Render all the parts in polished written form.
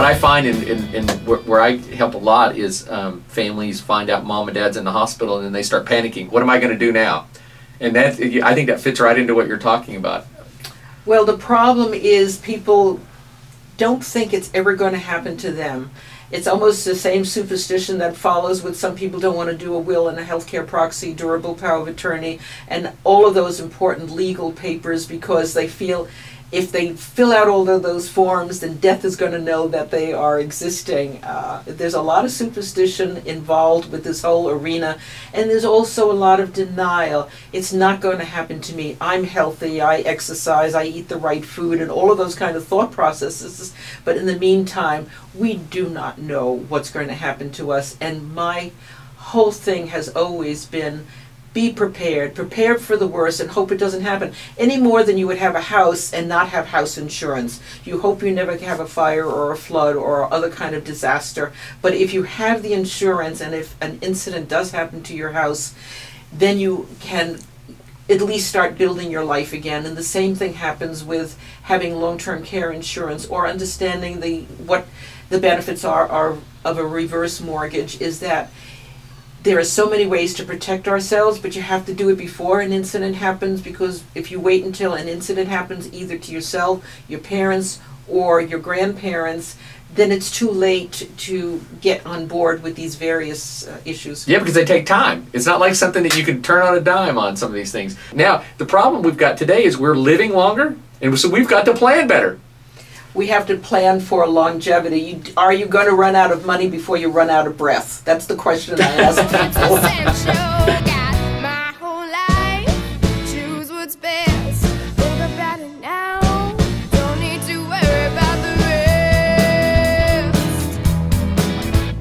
I find in where I help a lot is families find out mom and dad's in the hospital and then they start panicking. What am I going to do now? And that, I think that fits right into what you're talking about. Well, the problem is people don't think it's ever going to happen to them. It's almost the same superstition that follows with some people don't want to do a will and a healthcare proxy, durable power of attorney, and all of those important legal papers because they feel if they fill out all of those forms, then death is going to know that they are existing. There's a lot of superstition involved with this whole arena, and there's also a lot of denial. It's not going to happen to me. I'm healthy, I exercise, I eat the right food, and all of those kind of thought processes. But in the meantime, we do not know what's going to happen to us, and my whole thing has always been be prepared. Prepare for the worst and hope it doesn't happen. Any more than you would have a house and not have house insurance. You hope you never have a fire or a flood or other kind of disaster. But if you have the insurance and if an incident does happen to your house, then you can at least start building your life again. And the same thing happens with having long-term care insurance or understanding what the benefits are of a reverse mortgage is that there are so many ways to protect ourselves, but you have to do it before an incident happens, because if you wait until an incident happens, either to yourself, your parents, or your grandparents, then it's too late to get on board with these various issues. Yeah, because they take time. It's not like something that you can turn on a dime on some of these things. Now, the problem we've got today is we're living longer, and so we've got to plan better. We have to plan for longevity. Are you going to run out of money before you run out of breath? That's the question I ask people.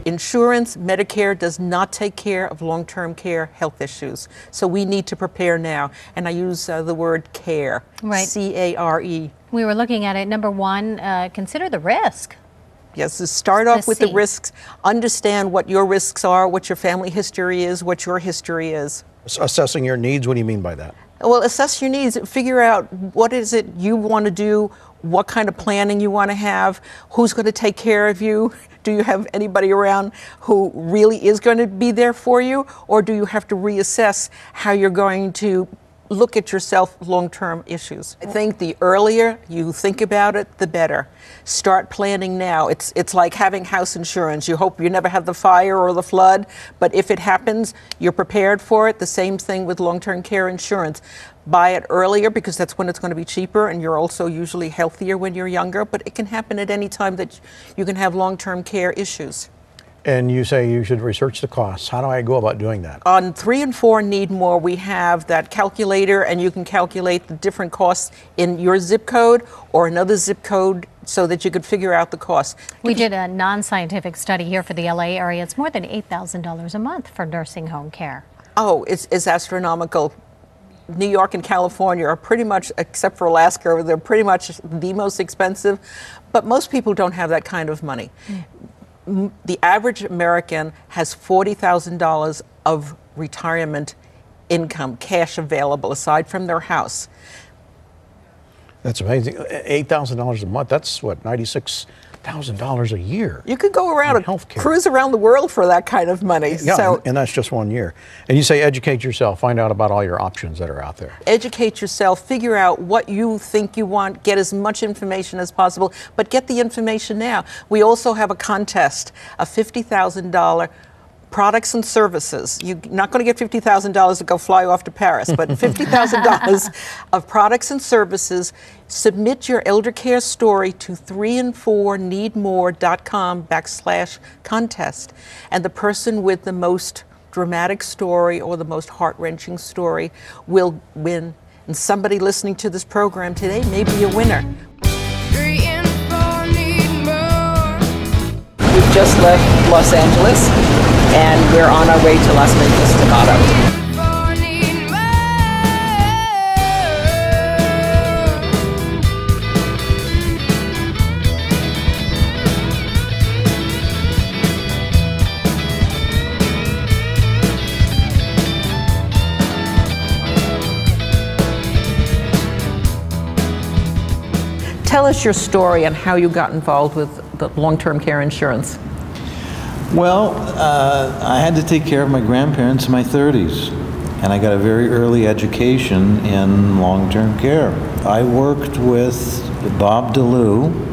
Insurance, Medicare does not take care of long-term care health issues. So we need to prepare now. And I use the word care, right. C-A-R-E. We were looking at it. Number one, consider the risk. Yes, so start off with the risks. Understand what your risks are, what your family history is, what your history is. Assessing your needs, what do you mean by that? Well, assess your needs. Figure out what is it you want to do, what kind of planning you want to have, who's going to take care of you. Do you have anybody around who really is going to be there for you, or do you have to reassess how you're going to look at yourself long-term issues? I think the earlier you think about it, the better. Start planning now. It's like having house insurance. You hope you never have the fire or the flood, but if it happens, you're prepared for it. The same thing with long-term care insurance. Buy it earlier because that's when it's going to be cheaper, and you're also usually healthier when you're younger, but it can happen at any time that you can have long-term care issues. And you say you should research the costs. How do I go about doing that? On 3 and 4 Need More, we have that calculator, and you can calculate the different costs in your zip code or another zip code so that you could figure out the costs. We did a non-scientific study here for the LA area. It's more than $8,000 a month for nursing home care. Oh, it's astronomical. New York and California are pretty much, except for Alaska, they're pretty much the most expensive, but most people don't have that kind of money. The average American has $40,000 of retirement income, cash available, aside from their house. That's amazing. $8,000 a month, that's what, $96,000 a year. You could go around and cruise around the world for that kind of money. Yeah, so, and that's just 1 year. And you say educate yourself, find out about all your options that are out there. Educate yourself, figure out what you think you want, get as much information as possible, but get the information now. We also have a contest, a $50,000 products and services. You're not going to get $50,000 to go fly off to Paris, but $50,000 of products and services. Submit your elder care story to 3and4needmore.com/contest. And the person with the most dramatic story or the most heart-wrenching story will win. And somebody listening to this program today may be a winner. 3 and 4 need more. We've just left Los Angeles, and we're on our way to Las Vegas, Nevada. Tell us your story and how you got involved with the long-term care insurance? Well, I had to take care of my grandparents in my 30s, and I got a very early education in long-term care. I worked with Bob DeLue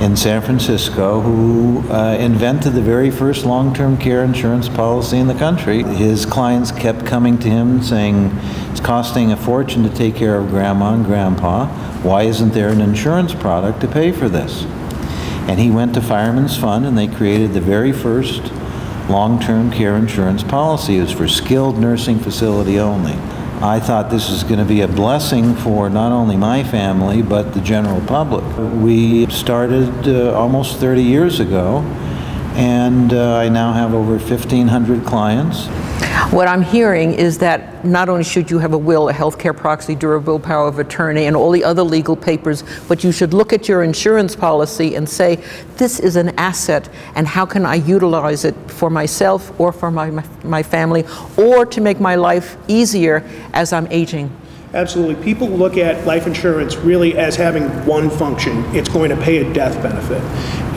in San Francisco, who invented the very first long-term care insurance policy in the country. His clients kept coming to him saying, it's costing a fortune to take care of grandma and grandpa. Why isn't there an insurance product to pay for this? And he went to Fireman's Fund, and they created the very first long-term care insurance policy. It was for skilled nursing facility only. I thought this is going to be a blessing for not only my family, but the general public. We started almost 30 years ago, and I now have over 1,500 clients. What I'm hearing is that not only should you have a will, a healthcare proxy, durable power of attorney, and all the other legal papers, but you should look at your insurance policy and say, this is an asset, and how can I utilize it for myself or for my family, or to make my life easier as I'm aging? Absolutely. People look at life insurance really as having one function. It's going to pay a death benefit.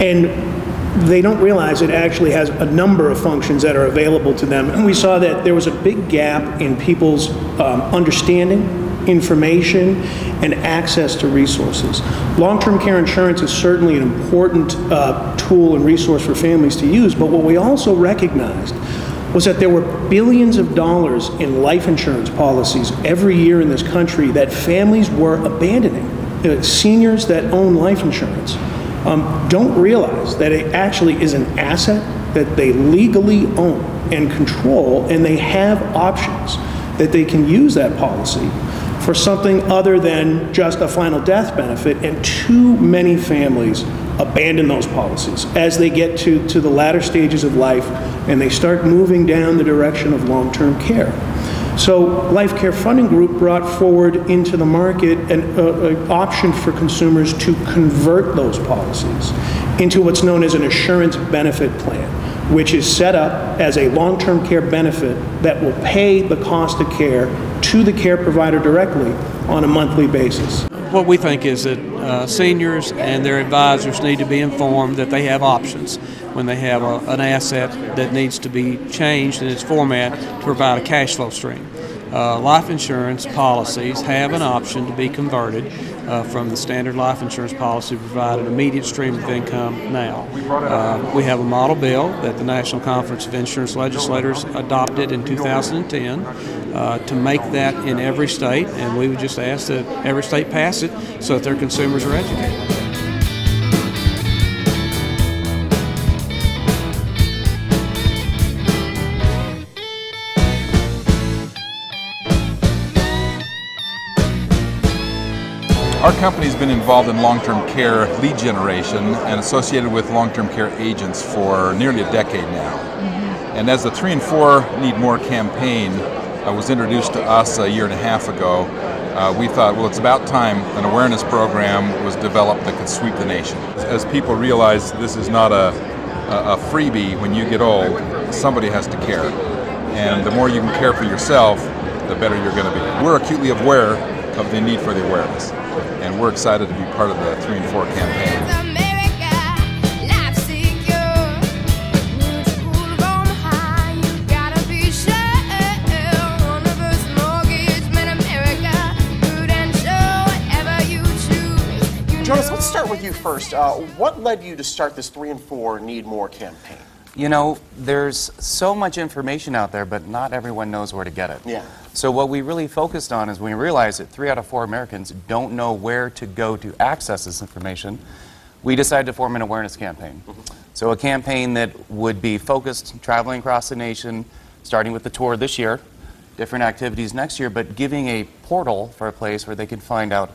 And they don't realize it actually has a number of functions that are available to them. And we saw that there was a big gap in people's understanding, information, and access to resources. Long-term care insurance is certainly an important tool and resource for families to use, but what we also recognized was that there were billions of dollars in life insurance policies every year in this country that families were abandoning. Seniors that own life insurance don't realize that it actually is an asset that they legally own and control, and they have options that they can use that policy for something other than just a final death benefit, and too many families abandon those policies as they get to the latter stages of life and they start moving down the direction of long-term care. So Life Care Funding Group brought forward into the market an option for consumers to convert those policies into what's known as an assurance benefit plan, which is set up as a long-term care benefit that will pay the cost of care to the care provider directly on a monthly basis. What we think is that seniors and their advisors need to be informed that they have options when they have an asset that needs to be changed in its format to provide a cash flow stream. Life insurance policies have an option to be converted from the standard life insurance policy to provide an immediate stream of income now. We have a model bill that the National Conference of Insurance Legislators adopted in 2010 to make that in every state, and we would just ask that every state pass it so that their consumers are educated. Our company's been involved in long-term care lead generation and associated with long-term care agents for nearly a decade now. And as the 3 and 4 Need More campaign was introduced to us a year and a half ago, we thought, well, it's about time an awareness program was developed that could sweep the nation. As people realize this is not a freebie when you get old, somebody has to care. And the more you can care for yourself, the better you're going to be. We're acutely aware of the need for the awareness, and we're excited to be part of the 3 and 4 campaign. Jonas, let's start with you first. What led you to start this 3 and 4 Need More campaign? You know, there's so much information out there, but not everyone knows where to get it. Yeah. So what we really focused on is when we realized that 3 out of 4 Americans don't know where to go to access this information, we decided to form an awareness campaign. So a campaign that would be focused, traveling across the nation, starting with the tour this year, different activities next year, but giving a portal for a place where they can find out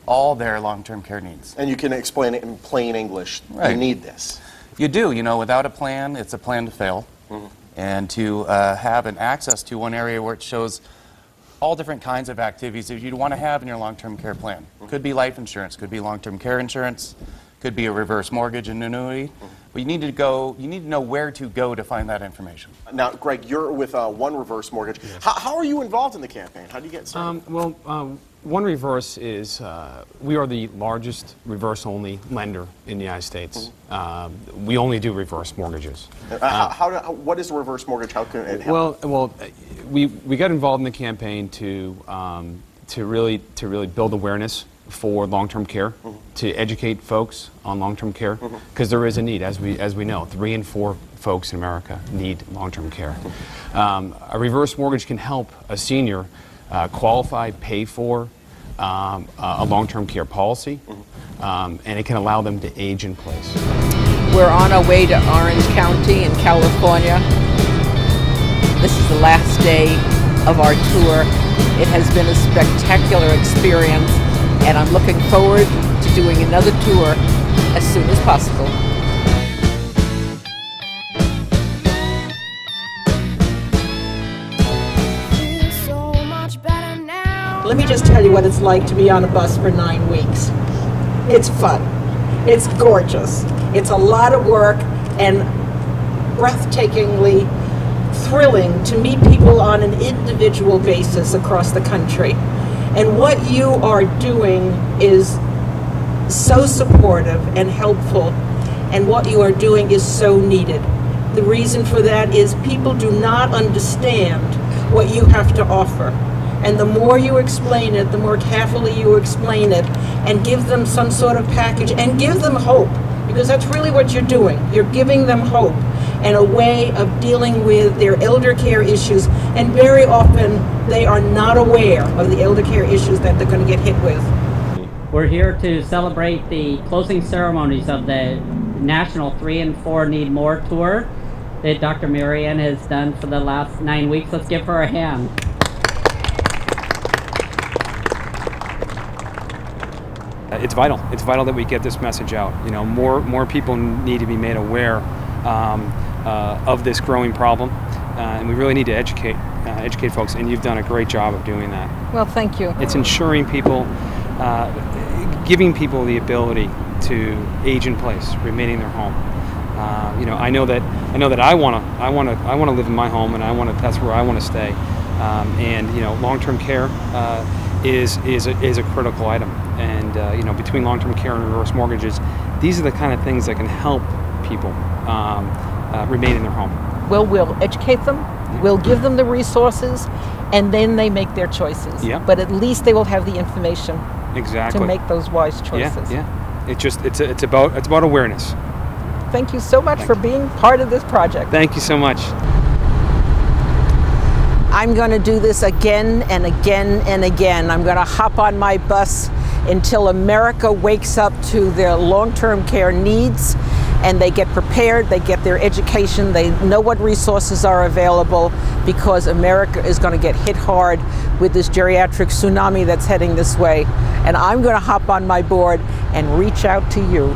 all their long-term care needs. And you can explain it in plain English. Right. You need this. You do. You know, without a plan, it's a plan to fail. And to have an access to one area where it shows all different kinds of activities that you'd want to have in your long-term care plan. Could be life insurance, could be long-term care insurance, could be a reverse mortgage and annuity. But you need to know where to go to find that information. Now, Greg, you're with One Reverse Mortgage. How are you involved in the campaign? How do you get started? One Reverse is, we are the largest reverse-only lender in the United States. We only do reverse mortgages. What is a reverse mortgage? How can it help? Well, we got involved in the campaign to really build awareness for long-term care, to educate folks on long-term care, because there is a need, as we know. 3 in 4 folks in America need long-term care. A reverse mortgage can help a senior qualify, pay for a long-term care policy, and it can allow them to age in place. We're on our way to Orange County in California. This is the last day of our tour. It has been a spectacular experience, and I'm looking forward to doing another tour as soon as possible. Let me just tell you what it's like to be on a bus for 9 weeks. It's fun. It's gorgeous. It's a lot of work and breathtakingly thrilling to meet people on an individual basis across the country. And what you are doing is so supportive and helpful, and what you are doing is so needed. The reason for that is people do not understand what you have to offer. And the more you explain it, the more carefully you explain it, and give them some sort of package, and give them hope, because that's really what you're doing. You're giving them hope and a way of dealing with their elder care issues, and very often they are not aware of the elder care issues that they're going to get hit with. We're here to celebrate the closing ceremonies of the National 3 in 4 Need More Tour that Dr. Marianne has done for the last 9 weeks. Let's give her a hand. It's vital. It's vital that we get this message out. You know, more people need to be made aware of this growing problem, and we really need to educate folks. And you've done a great job of doing that. Well, thank you. It's ensuring people, giving people the ability to age in place, remain in their home. You know, I know that I want to live in my home, and that's where I want to stay. And you know, long-term care is a critical item. And you know, between long-term care and reverse mortgages, these are the kind of things that can help people remain in their home. Well, we'll educate them, we'll give them the resources, and then they make their choices. Yeah. But at least they will have the information exactly to make those wise choices. Yeah. It's about awareness. Thank you so much for being part of this project. Thank you so much. I'm going to do this again and again and again. I'm going to hop on my bus until America wakes up to their long-term care needs, and they get prepared, they get their education, they know what resources are available, because America is going to get hit hard with this geriatric tsunami that's heading this way. And I'm going to hop on my board and reach out to you.